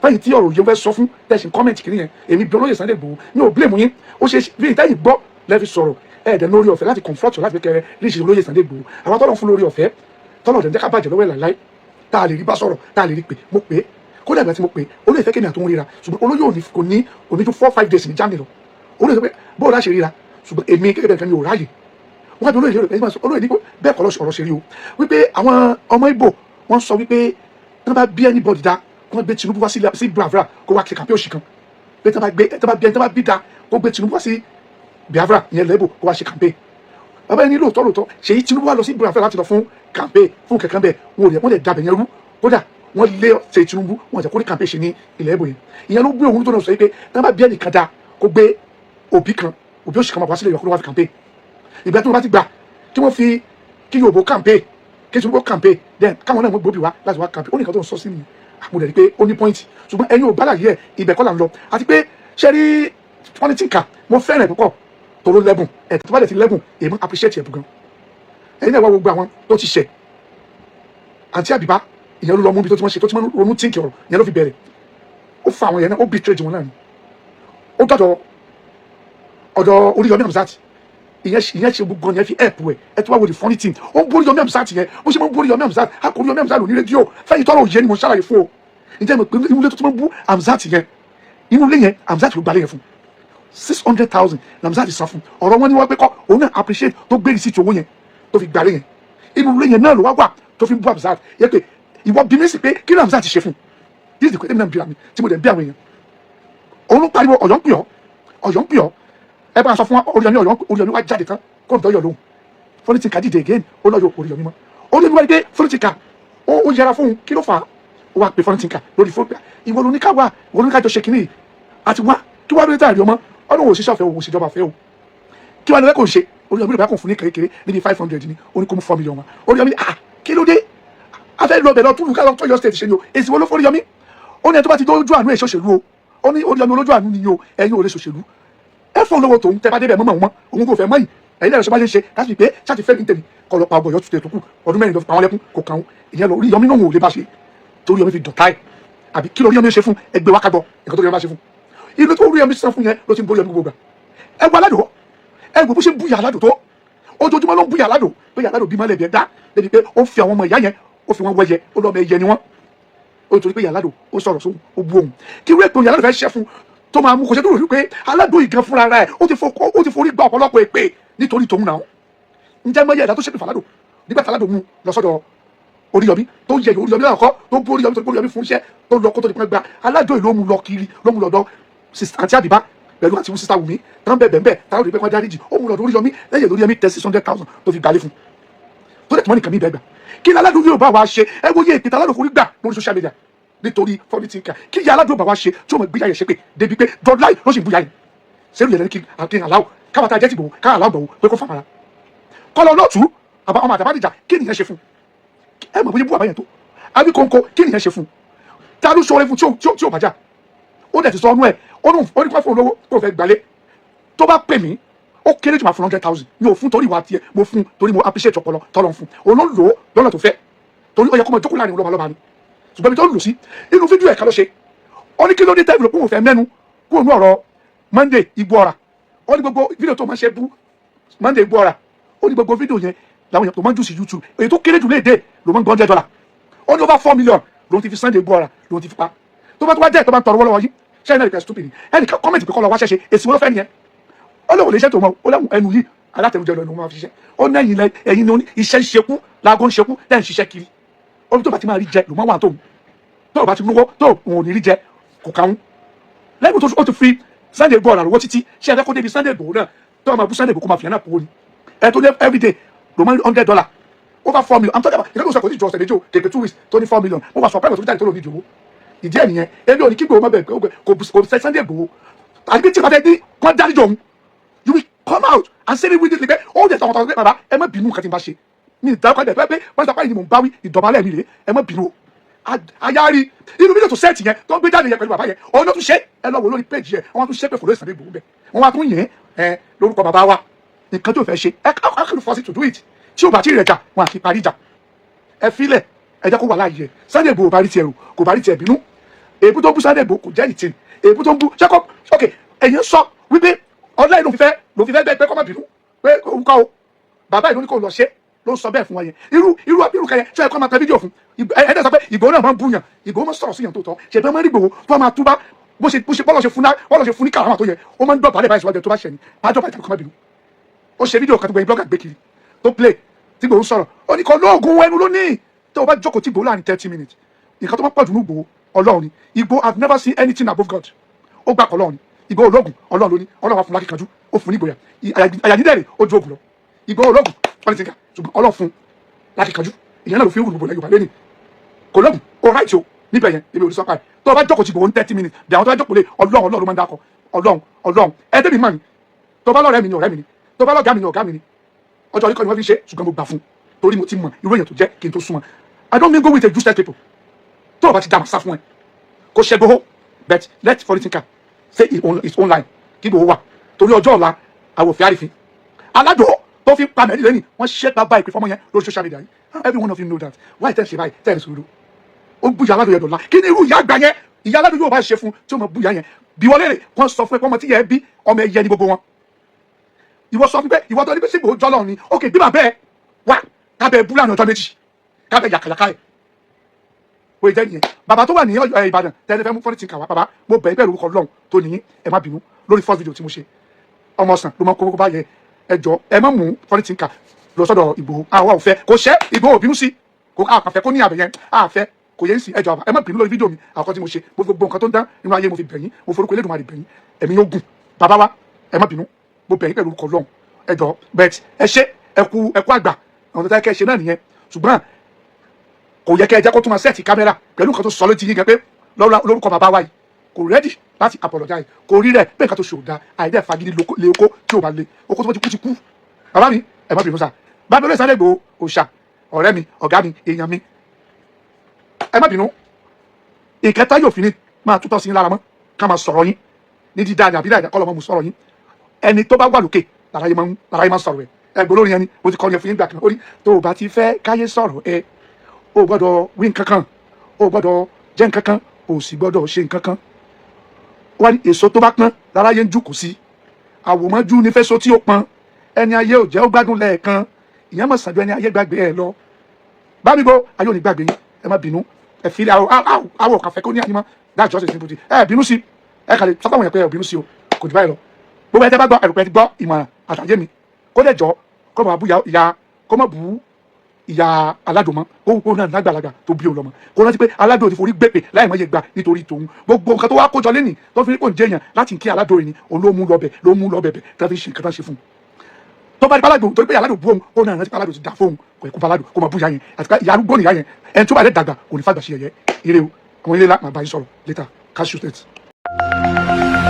fẹ́yìn tí ọ̀rọ̀ yẹn fẹ́ sọ fún tẹ̀sí kọ́mẹ̀ntì kìíní yẹn èmi bí olóyè Sunday Igboho mi ò blame yín ó ṣe bí ìtẹ́yìn gbọ́ lẹ́fi sọ̀rọ̀ ẹ̀ẹ́dẹ̀ lórí ọ̀fẹ́ láti confront láti fi kẹrẹ ríṣì olóyè Sunday Igboho àwọn tọ́lọ̀ fún lórí ọ̀fẹ́ tọ́lọ̀ dẹ̀ ń jẹ́ ká bàjẹ́ lọ́wọ́ ẹ̀ láíláí tá a lè rí bá sọ̀rọ̀ tá a lè rí pé mo pé kó dàgbà tí mo pé olóyè fẹ́ kémi àtòun ríra ṣùgbọ́n olóyè kò ní òní ju 4-5 days ní Germany lọ olóyè sọ pé bóòlù àṣẹ ríra ṣùgbọ́n èmi gẹ́gẹ́ bẹ́ẹ̀ kan mi ò ráyè wọ́n á bí olóyè lérò ẹ̀yìn olóyè ní bẹ́ẹ̀ kọ́ ọ̀rọ̀ ṣe rí o wípé àwọn ọmọ Ìgbò wọ́n sọ wípé wọ́n bá bí anybody dá wọ́n gbé Tinubu wá sí Biafra kó wá kàmpé òṣì kan pé tí wọ́n bá bí dá kó gbé Tinubu wá sí Biafra ìyẹn lẹ́bù kó wá ṣe kàmpé bàbá ẹni lóòótọ́ ṣèyí Tinubu wá lọ sí Biafra láti lọ fún kàmpé fún kẹ̀kẹ́ bẹ́ẹ̀ wọ́n lè dàbẹ̀ yẹn rú kódà wọ́n lé ṣèyí Tinubu wọ́n jẹ́ kó ní kàmpé ṣe ní ilẹ̀ Ìgbò yẹn ìyẹn ló gbé òun tó náà sọ pé tí wọ́n bá bí ẹnìkan dá kó gbé òbí òṣì kan máa wá sílẹ̀ yọkúrò wá fi kàmpé ìgbà tí wọ́n bá ti gbà kí wọ́n fi kí Yorùbá kàmpé kí Tinubu kàmpé then káwọn náà wọ́n gbòbí wá láti wá kàmpé ó ní nǹkan tó ń sọ sí mi àmúdẹ̀ rí pé ó ní pọ́ìntì ṣùgbọ́n ẹ̀yin ò gbálàyé ẹ̀ ibẹ̀ kọ́ là ń lọ àti pé ṣe rí pọ́nítìkà mo fẹ́ràn ẹ̀ púpọ̀ tòró lẹ́bùn ẹ̀ tó bá dẹ̀ ti lẹ́bùn èmi appreciate ẹ̀ bù gan ẹ̀yin náà wá gbogbo àwọn tó ti ṣẹ̀ àǹtí Àbíbá ìyẹn ló lọ mú bí tó ti wọ́n ṣe tó ti máa ń ronú tíǹkì ọ̀rọ̀ ìyẹn ló fi bẹ̀rẹ̀ ó fa àwọn yẹn náà ó betray wọn náà ni ó dọ̀dọ̀ ọ̀dọ̀ Oríyọmí Hamzat ìyẹn ṣe gbogbo yẹn fi help ẹ ẹ tó wá wo the funny thing ó ń borí Yomi Hamzat yẹn bó ṣe máa ń borí Yomi Hamzat a kò rí Yomi Hamzat lóní rédíò fẹ́yìn tọ́rọ̀ òye ni mo ṣàlàyé fún o ǹjẹ́ mo pé inú ilé tó ti máa ń bú Hamzat yẹn inú ilé yẹn Hamzat ló gbalẹ̀ yẹn fún 600,000 Hamzat san fún ọ̀rọ̀ wọn ni wọ́n pé kọ́ òun náà appreciate tó gbé receipt owó yẹn tó fi gbalẹ̀ yẹn inú ilé yẹn náà ló wá wà tó fi ń bú Hamzat yẹ pé ìwọ bí mi sì pé kí ni Hamzat ṣe fún this is the question náà bí tí mo dẹ̀ bí àwọn èèyàn òun ló pariwo Ọ̀yọ́ ń pè ọ́ ẹ bá sọ fún Oríyọmí wá jáde tán kó n tọ́ yọ lóhùn Fọ́nítìkà dìde again ó lọ́ọ́ yọ Oríyọmí mọ́ Oríyọmí wá dé Fọ́nítìkà ó yẹra fún un kí ló fà á ó wá pè Fọ́nítìkà lórí fóònù ìwọ ló ní ká wá ìwọ ló ní ká jọ ṣe kínní àti wá kí wá lórí tá àrí ọmọ ọdún òṣìṣẹ́ ọ̀fẹ́ òṣìjọba fẹ́ o kí wá lórí kò ń ṣe Oríyọmí ló bá kàn fún ní kékeré níbi 500 ni ó ní kó mú 4 million wa Oríyọmí kí ló dé afẹ́ lọ bẹ̀rẹ̀ ọtún lùkà lọ́tọ́ yọ state ṣe ni o èsì wo ló fọ́ Oríyọmí ó ní ẹ tó bá ti dójú àánú ẹ̀ ṣòṣèlú o ó ní Oríyọmí olójú àánú ni o ẹ̀yin ò lè ṣòṣèlú ẹ fún olówó tòun tẹ bá débẹ̀ mọ́mọ́ wọn òun kò fẹ́ mọ́ yìí ẹ̀yin lẹ́yìn ṣe bá ṣe ń ṣe láti pé ṣáàtì fẹ́ẹ́ ní tèmi kọ́ lọ pa ọgbọ̀n yọtù tó kù ọdún mẹ́rin lọ fi pa wọn lẹ́kún kò kàn án ìyẹn lọ Oríyọmí náà ò lè bá ṣe torí Oríyọmí fi dọ̀tá ẹ̀ àbí kí Oríyọmí ṣe fún ẹgbẹ́ wákàgbọ́ nǹkan tó Oríyọmí bá ṣe fún ilé tó Oríyọmí san fún yẹn ló ti ń borí Oríyọmí gbogbo gbà ẹ wọ aládò ẹ wò bó ṣe ń bú Ìyá Aládò tó ojoojúmọ́ ló ń bú Ìyá Aládò pé Ìyá Aládò bí mọ́lẹ̀ bí ẹ dá débi pé ó fi àwọn ọmọ ìyá yẹn ó fi wọn wẹyẹ ó lọ́ọ́ ẹyẹ ni wọ́n ó torí pé Ìyá Aládò ó sọ̀rọ̀ sóhun ó bú òun kí wíwẹ́ pé Ìyá Aládò fẹ́ ṣẹ́ fún tó máa mú kò ṣe tó rò pé Aládò ìgan fúnra rẹ̀ ó ti forí gba ọ̀pọ̀lọpọ̀ èpè nítorí tòun náà ǹjẹ́ mọ́ yẹ ẹ̀dá tó ṣépè fàládò nígbà tí Aládò mú lọ sọ́dọ̀ Oríyọmí tó yẹ Oríyọmí náà kọ́ tó bú Oríyọmí tó bú Oríyọmí fún iṣẹ́ tó lọ kó tó di pẹ́ gba Aládò ìlú mú lọ kiri ló mú lọ́dọ̀ àǹtí Àbíbá pẹ̀lú àti sísá Wùmí tán bẹ́ẹ̀ táwọn òdìpẹ́ kan dáríjì ó mú lọ́dọ̀ Oríyọmí lẹ́yìn Oríyọmí tẹ 600,000 tó fi gbalẹ̀ fún tó dẹ̀ tí wọ́n nìkan mí bẹ́ẹ̀ gbà kí ni Aládò yóò bá wa ṣe ẹ wo yé ìpìtà Aládò forí gbà lórí social media nítorí Fọ́nítìkà kí Ìyá Aládò bá wa ṣe tí ó mọ̀ gbéyà yẹ ṣe pé débi pé dọ́láì ló sì ń búyà yìí sẹ́rù yẹn kí aláwọ̀ káwọn tá a jẹ́ ti bò káwọn aláwọ̀ bọ̀ pé kó fàmàrà kọ́lọ́ lọ́ọ̀tù ọmọ àtàbádìjà kí nìyẹn ṣe fún ẹ mọ̀ bóyá bú àbáyẹn tó àbí kóńkó kí nìyẹn ṣe fún ta ló ṣọrẹ fún tí ò bàjá ó dẹ̀ ti sọ ọ́nú ẹ̀ ó ní kó fún olówó tó fẹ́ gbalẹ̀ tó bá pè mí ó kéré jù máa fún 100,000 mi ò fún torí ìwà tiẹ̀ mo fún torí mo appreciate ọpọlọ tọ́lọ̀ fún òun ló lò ó lọ́nà tó fẹ́ torí ó yẹ kó máa jókòó láàrin lọ́ba ni ṣùgbọ́n mi tó lò sí inú fídíò ẹ̀ka ló ṣe ó ní kí ló dé tẹ́lifù kó o fẹ́ mẹ́nu kó o nú ọ̀rọ̀ Monday Igbóọrà ó ní gbogbo fídíò tó máa ṣe bú Monday Igbóọrà ó ní gbogbo fídíò yẹn làwọn èèyàn tó máa ń jù sí YouTube èyí tó kéré jù léde ló máa ń gbọ́ $100 ó ní over 4 million lòun ti fi Sunday Igbóọrà lòun ti fi pa tó bá jẹ́ tó bá ń tọrọ wọ́lọ́wọ́ yìí ṣé ẹ̀ná ìpẹ́ stupid ẹnì kan kọ́mẹ̀ntì pé kọ́ lọ wá ṣẹ́ṣe èsì wọn ló fẹ́ nìyẹn ó lóun lè ṣe tó mọ ó lẹ́wọ̀n ẹnu yìí alátẹnujẹ lọ ẹnu máa fi ṣiṣẹ́ ó ní ẹ̀yin ní iṣẹ́ ń ṣekú láago ń ṣekú tẹ́ ń ṣiṣẹ́ kiri ó ní tó bá ti máa rí jẹ ló máa wà tóun tó bá ti lówó tó òun ò ní rí jẹ kò káwọn lẹ́yìn tó ó ti fi Sunday Igbóọrà lọ́wọ́ títí ṣé ẹ kó débi Sunday Igboho náà tó máa bú Sunday Igboho kó máa fi yẹn náà pòó ni ẹ tó ní everyday ló máa ń $100 over 4 million I'm talking about ìkẹ́kọ̀ọ́ sọ kò tí jọ ọ̀sẹ̀ méjì o tètè 2 weeks tó ní 4 million mo wà sọ private hospital tó lò ní ìdòwò ìdí ẹ̀ nìyẹn ebi òní kí Igboho má bẹ̀ kò sẹ́ Sunday Igboho àti bí tí wọ́n fẹ́ ní kọ́ dárí jọ òun you will come out and say it with this like ó jẹ́ tọkọtọ pé bàbá ẹ má bínú nǹkan tí n bá ṣe mi ìdáwọ́kọ̀ ẹ̀ pé wọ́n sọ pé ìdí mò ń báwí ìdọ̀bálẹ̀ mi rèé ẹ má bínú o ayárí inú fídíò tó sẹ́ẹ̀tì yẹn tó ń gbé jáde yẹn pẹ̀lú bàbá yẹn òun ló tún ṣe ẹ lọ wò lórí péjì yẹn wọ́n tún ṣe pé fòlóyè Sunday Igboho bẹ̀ wọ́n wá tún yẹn lórúkọ bàbá wa nǹkan tó fẹ́ ṣe ẹ kàn force it to do it tí o bá ti rẹ̀ jà wọn àti parí ìjà ẹ filẹ̀ ẹ jẹ́ kó wà láàyè Sunday Igboho bá rí tiẹ̀ rò kò bá rí tiẹ̀ bínú èébú tó ń bú Sunday Igboho kò jẹ́ ìtì èébú tó ń bú ṣẹ́kọ̀ ok ẹ̀yin sọ wípé ọlá ìlú fífẹ́ bẹ́ẹ̀ pé kọ́ má bínú pé òun kọ́ o bàbá ìlú ní kò lọ ṣe ló ń sọ bẹ́ẹ̀ fún wa yẹn irú kẹyẹ ṣe é kọ́ máa tẹ fídíò fún ẹ̀ẹ́dẹ̀ sọ pé Ìgbòho náà máa ń bú yàn Ìgbòho máa ń sọ̀rọ̀ sí yàn tó tọ́ ṣe bẹ́ẹ̀ máa ń rí Ìgbòho tó máa túbá bó ṣe bọ́lọ̀ ṣe fún ní kàrámà tó yẹ ó máa ń dọ̀bálẹ̀ báyìí síwájú tó bá ṣẹ̀ ní máa dọ̀bálẹ̀ tàbí kọ́ má bínú ó ṣe fídíò kan tó gbẹ̀yìn blọ́gà gbé kiri tó play tí Ìgbòho sọ̀rọ̀ ó ní kọ́ lóògùn ẹnu lónìí tó o bá jókòó tí Ìgbòho láàrin 30 minutes nǹkan tó máa pọ̀ jù ní Ìgbòho Ọlọ́run ni Ìgbòho I've never seen anything above God ó gbà kọ́ Ọlọ́run ni Ìgbòho ológun Ọlọ́run ló ní Ọlọ́run wà fún lákìkanjú ó fún ní ìgboyà àyàdídẹ́rẹ̀ ó ju ogun lọ Ìgbòho ológun pọ́lítíkà ṣùgbọ́n Ọlọ́run fún lákìkanjú ìyẹn náà ló fi ń rúgbò Yorùbá lẹ́nu kò lógun ó ráìtì o níbẹ̀ yẹn èmi ò ní sọ́kà tó o bá jókòó tí Ìgbòho ní 30 minutes bí àwọn tó bá jókòó lé Ọlọ́run ló máa ń dákọ̀ Ọlọ́run ẹ̀ẹ́dẹ́bì mọ̀ ni tó bá lọ́rẹ́ mi ni ọ̀rẹ́ mi ni tó bá lọ́gàá mi ni ọ̀gá mi ni ọjọ́ orí kọ́ ni wọ́n fi ṣe ṣùgbọ́n mo gbà fún torí mo ti mọ irú èèyàn tó jẹ́ kí n tó sún wọn I don't mean go with a useless people tó o bá ti dá màsá fún ẹ kò ṣe Ìgbòho but let politician say his own line kí Ìgbòho wà torí ọjọ́ ọ̀la àwòfẹ́ àrífín aládùn tó fi pa mẹ́rin lẹ́yìn wọ́n ṣiṣẹ́ bá ìpè fọmọ yẹn lórí social media yìí every one of you know that why tẹ́ ṣe báyìí tẹ́ ẹ̀ sòrò ó búyà aládùn yẹn dọ̀la kí ni irú ìyá àgbà yẹn ìyá aládùn yóò bá ṣe fún tí ó mọ búyà yẹn bí wọ́n léèrè wọ́n sọ fún ẹ pé ọmọ tí yẹ bí ọmọ ẹyẹ ni gbogbo wọn ìwọ sọ fún pé ìwọ tó ní pé sí Ìgbòho jọlọ ni ok bí bàbá ẹ wà kábẹ búlà ní ọjọ́ méjì kábẹ yàkàyàkà ẹ o ìjẹ nìyẹn bàbá tó wà ní Ìbàdàn tẹ́lẹ̀ fẹ́ mú fọ́nìtì kà wá bàbá mo bẹ̀ bẹ́ẹ̀ lórúkọ Ọlọ́run tó nìyí ẹ má bínú lórí first video tí mo ṣe ọmọ ọ̀sán ló mọ kókó bá yẹ ẹ jọ ẹ má mú fọ́nìtì kà lọ sọ́dọ̀ Ìgbòho àwa ò fẹ́ kò ṣẹ́ Ìgbòho bínú sí kò àfẹ́ kó ní àbẹ̀ yẹn àfẹ́ kò yẹ ń sìn ẹ jọ ẹ má bínú lórí fídíò mi àkọ́ tí mo ṣe gbogbo nǹkan tó ń dán nínú ayé mo fi bẹ̀yìn mo forúkọ Elédùmarè bẹ̀yìn ẹ̀mí yóò gùn bàbá wa ẹ má bínú mo bẹ̀yìn pẹ̀lú orúkọ Ọlọ́run ẹ jọ bẹ́ẹ̀ ẹ ṣe ẹkú àgbà àwọn tó tẹ́ kẹ́ ṣe náà nìyẹn ṣùgbọ́n kò yẹ kẹ́ ẹ jẹ́ kó tún máa sẹ́ẹ̀tì kámẹ́rà pẹ̀lú nǹkan tó sọ létí yín gẹ́gẹ́ pé lórúkọ bàbá wa yìí kò rẹ́dì láti apologize kò rí rẹ̀ bẹ́ẹ̀ nǹkan tó ṣe ò da àìdẹ́ fagidi lé oko tí ò bá lé oko tó ti kú bàbá mi ẹ má bínú sá bàbá mi Sunday Igboho òòṣà ọ̀rẹ́ mi ọ̀gá mi èèyàn mi ẹ má bínú ìkẹta yóò fi ní máa tútọ́ sí yín lára mọ́ ká máa sọ̀rọ̀ yín ní dídá ní àbídá ìdákọ́ lọ́mọ mu sọ̀rọ̀ yín ẹni tó bá wà lókè lára yín máa ń sọ̀rọ̀ ẹ̀ ẹgbẹ́ olórin yẹn ni mo ti kọ́ yẹn fún yín gbà kan ó ní tó o bá ti fẹ́ káyé sọ̀rọ̀ ẹ o gbọ́dọ̀ wí nǹkan kan o gbọ́dọ̀ jẹ́ nǹkan kan o sì gbọ́dọ̀ ṣe nǹkan kan wọ́n ní èso tó bá pọ́n lára yẹn ń jùkú sí àwòmọ́jú ní fẹ́ so tí ó pọ́n ẹni ayé ò jẹ́ ó gbádùn lẹ́ẹ̀kan ìyẹn mọ̀ sàdú ẹni ayé gbàgbé ẹ lọ bá mi bọ́ ayé ò ní gbàgbé yín ẹ má bínú ẹ fi àwọ̀ kàfẹ́ kó ní àyímọ́ that's just a simple thing ẹ bínú sí ẹ kàlẹ́ sọ́kàwọn yẹn pé ẹ bínú sí o kò jù báyìí lọ gbogbo ẹ tẹ́ bá gbọ́ ẹ̀rù pẹ́ ti gbọ́ ìmọ̀ràn àtàyé mi kó lè jọ kó máa bú ìyá kó máa bú ìyá aládùn mọ́ kó náà lágbàlagbà tó bí olọmọ kó rántí pé aládùn ti forí gbèpè láì mọ́ yẹ gbà nítorí tòun gbogbo nǹkan tó wá kójọ lẹ́nìí tó fi ní kò ń jẹyàn láti kí aládùn yìí ni òun ló mú lọ bẹ̀ tó fi ṣe nǹkan tó ṣe fún un tó bá di baládùn torí pé aládùn bú òun ó náà rántí pé aládùn ti dà fóun kò ẹ̀kú baládùn kó máa bú ìyá yẹn àti pé ìyá arúgbó nìyá yẹn ẹni tó bá dẹ̀ dàgbà kò ní fàgbà ṣe ẹ̀yẹ ire o àwọn ilé la máa bá yín sọ̀rọ̀ later cash you state.